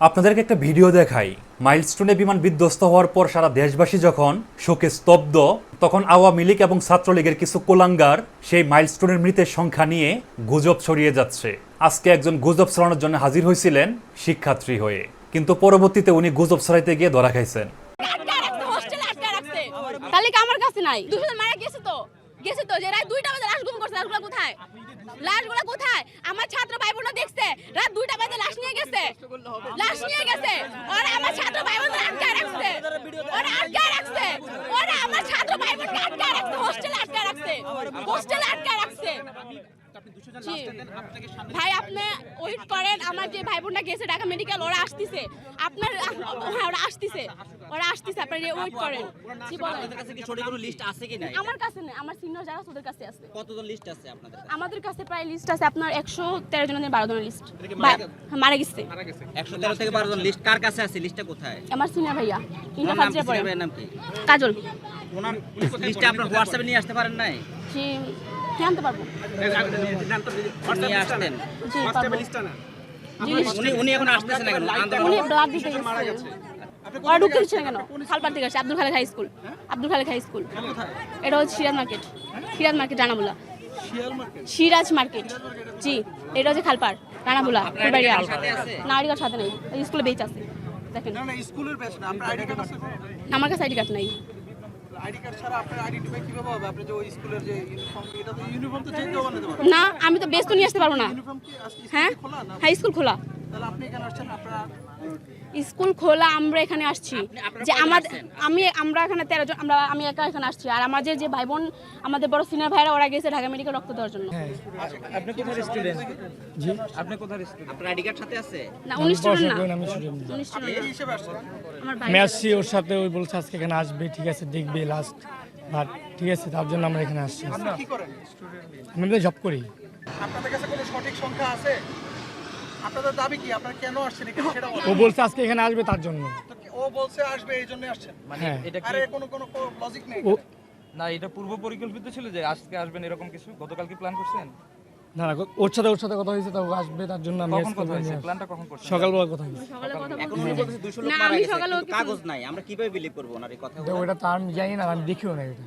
আপনাদেরকে একটা ভিডিও দেখাই। মাইলস্টোনে বিমান বিধ্বস্ত হওয়ার পর সারা দেশবাসী যখন শোকে স্তব্ধ, তখন আওয়ামী লীগ এবং ছাত্রলীগের কিছু কোলাঙ্গার সেই মাইলস্টোনের মৃতের সংখ্যা নিয়ে গুজব ছড়িয়ে যাচ্ছে। আজকে একজন গুজব ছড়ানোর জন্য হাজির হয়েছিলেন শিক্ষার্থী হয়ে, কিন্তু পরবর্তীতে উনি গুজব ছড়াইতে গিয়ে ধরা খাইছেন। তালিকা আমার কাছে নাই। 200 মারা গেছে তো যে রাত 2টা বাজে লাশ গুম করছে, লাশগুলো কোথায়? লাশগুলো কোথায়? আমার ছাত্র ভাই বোনরা দেখছে রাত 2টা বাজে লাশ নিয়ে গেছে। ওরা আমার ছাত্র ভাই বোনরা আটকে রাখছে। ওরা আমার ছাত্র ভাই বোনকে আটকে রাখছে, হোস্টেলে আটকে রাখছে। ভাই আপনি ওয়েট করেন, আমার যে ভাই বোনটা গেছে ঢাকা মেডিকেল, ওরা আসতেছে। ওরা আসতেছে আপনি ওয়েট করেন। জি বলেন, আপনাদের কাছে কি সঠিক কোনো লিস্ট আছে কি না? আমার কাছে নেই, আমার সিনিয়র যারা ওদের কাছে আছে। কতজন লিস্ট আছে আপনাদের কাছে? আমাদের কাছে প্রায় লিস্ট আছে আপনার 113 জনের 12 জনের লিস্ট মারা গেছে। 113 থেকে 12 জন লিস্ট কার কাছে আছে? লিস্টটা কোথায়? আমার সিনিয়র ভাইয়া ইন্টার ফার্স্ট ইয়ার পড়ে। ভাইয়ের নাম কি? কাজল। ওনার লিস্টটা আপনার হোয়াটসঅ্যাপে নিয়ে আসতে পারেন নাই? জি জানতে পারবো। নিয়ে আসতেন। জি পারবো। উনি এখন আসতেছেন না কেন? উনি ব্লাড দিতে গেছে। ওরা ঢুকতে দিচ্ছে না কেন? খালপাড় থেকে আসছে, আব্দুল খালেক হাই স্কুল। এটা হচ্ছে সিরাজ মার্কেট রানাবুলা। সিরাজ মার্কেট, জি এটা হচ্ছে খালপাড় রানাবুলা ফুলবাড়িয়া। না আইডি কার্ড সাথে নেই, স্কুলে বেচ আছে দেখেন। না স্কুলের ব্যাচ না, আপনার আইডি কার্ড আছে? আমার কাছে আইডি কার্ড নাই। আইডি কার্ড ছাড়া আপনার আইডেন্টিফাই কিভাবে হবে? আপনি যে ওই স্কুলের যে ইউনিফর্ম, এটা তো ইউনিফর্ম তো যে কেউ বানাতে পারে না, আমি তো বেচ তো নিয়ে আসতে পারবো না। ইউনিফর্ম কি আজকে হ্যাঁ খোলা না? হ্যাঁ স্কুল খোলা। তাহলে আপনি এখানে আসছেন, আপনারা স্কুল খোলা, আমরা এখানে আসছি যে আমরা এখানে 13 জন, আমি একা এখানে আসছি। আর আমার যে ভাই বোন, আমাদের বড় সিনিয়র ভাইরা, ওরা গেছে ঢাকা মেডিকেল রক্ত দেওয়ার জন্য। আপনি কোথায় স্টুডেন্ট? জি আপনি কোথায় স্টুডেন্ট? আপনার আইডি কার্ড সাথে আছে? না 19 স্টুডেন্ট না, আমি স্টুডেন্ট। 19 স্টুডেন্ট এই হিসেবে আসছেন? আমার ভাই। আমি আসছি ওর সাথে, ওই বলছে আজকে এখানে আসবে, ঠিক আছে দেখবে লাস্ট, বাট ঠিক আছে তার জন্য আমরা এখানে আসছি। আপনি কি করেন? আমি তো জব করি। আপনাদের কাছে কোনো সঠিক সংখ্যা আছে? আপনাদের দাবি কি? আপনারা কেন আসছেন এখানে সেটা ও বলেন। বলছে আজকে এখানে আসবে তার জন্য। তো ও বলছে আসবে, এই জন্য আসছেন? হ্যাঁ এটা কি আরে কোনো লজিক নেই। ও না, এটা পূর্ব পরিকল্পিত ছিল যে আজকে আসবেন এরকম কিছু? গতকাল কি প্ল্যান করছেন? না না, ওর সাথে কথা হয়েছে, তো ও আসবে তার জন্য আমি কখন কথা হয়েছে? প্ল্যানটা কখন করছেন? সকালবেলা কথা হয়েছে। সকালে কথা এখন বলছি। উনি বলতেছে 200 লোক না, মারা আমি গেছে, সকালেও কিন্তু কাগজ নাই। আমরা কিভাবে বিলিভ করব ওনার এই কথা? তো ওটা তো আমি জানি না, আমি দেখিও না এটা।